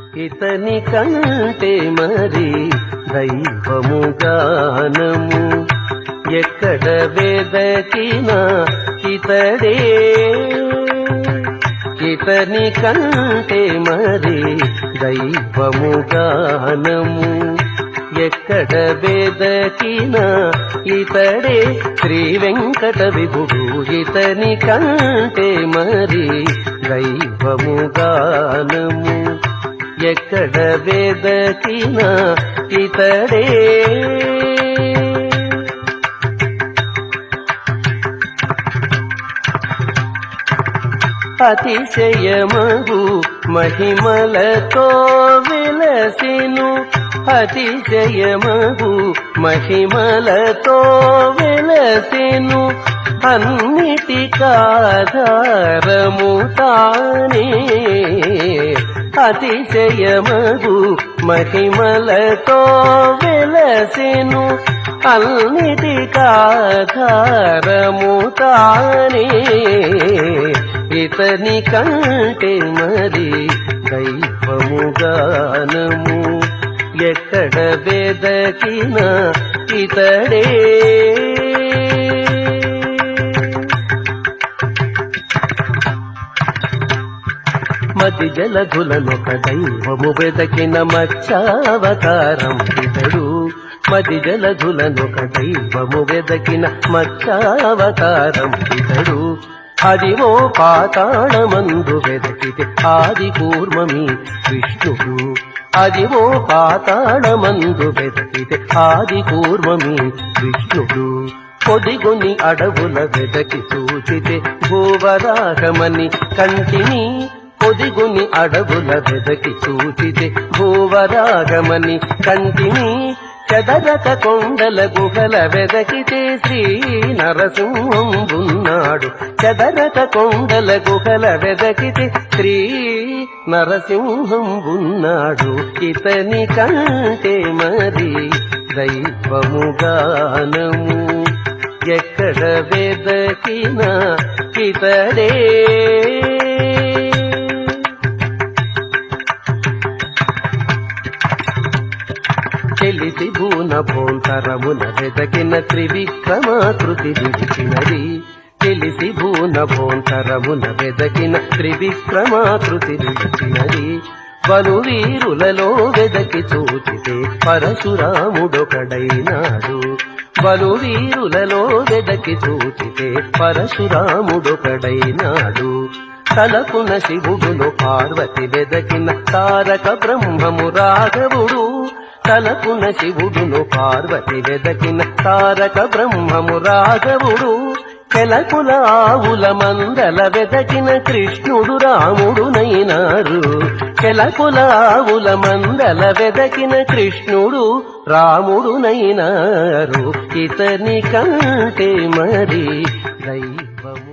ఇతని కంటే మరి దైవము గానము ఎక్కడ వెదకినా ఇతడే. ఇతని కంటే మరి దైవము గానము ఎక్కడ వెదకినా ఇతడే. శ్రీ వెంకట విభుడు ఇతని కంటే మరి దైవము గానము ఎక్కడ వెదకినా ఇతడే. అతిశయమగు మహిమలతో వెలసెను. అతిశయమగు మహిమలతో వెలసెను. అన్నిటికాధారము తానే. అతిశయమగు మహిమలతో వెలసెను. అన్నిటికాధారము తానే. ఇతని కంటే మరి దైవము గానము ఎక్కడ వెదకినా ఇతడే. మతి జలధులనొక దైవము వెదకిన మత్స్యావతారం ఇతడు. మతి జలధులనొక దైవము వెదకిన మత్స్యావతారం ఇతడు. అదివో పాతాళమందు వెదకితే ఆది కూర్మమి విష్ణుడు. అదివో పాతాళమందు వెదకితే ఆది కూర్మమి విష్ణుడు. పొదిగొని అడవుల వెదకి చూచితే భూవరాగమని కంటిని. పొదిగొని అడవుల వెదకి చూచితే భూవరాగమని కంటిని. చెదరక కొండల గుహల వెదకితే శ్రీ నరసింహంబున్నాడు. చెదరక కొండల గుహల వెదకితే శ్రీ నరసింహంబున్నాడు. ఇతని కంటే మరి దైవము గానము ఎక్కడ వెదకినా ఇతడే. తెలిసి భూన భోంతరమున వెదకిన త్రివిక్రమాకృతి విడిచినది. తెలిసి భూన భోంతరమున వెదకిన త్రివిక్రమాకృతి విడిచినది. బలువీరులలో వెదకి చూచితే పరశురాముడొకడైనాడు. బలువీరులలో వెదకి చూచితే పరశురాముడొకడైనాడు. తలపున శివుడును పార్వతి వెదకిన తారక బ్రహ్మము రాఘవుడు. తలపున శివుడును పార్వతి వెదకిన తారక బ్రహ్మము రాఘవుడు. కెలకుల ఆవుల మందల వెదకిన కృష్ణుడు రాముడునైనారు. కెలకుల ఆవుల మందల వెదకిన కృష్ణుడు రాముడునైనారు. ఇతని కంటే మరి దైవము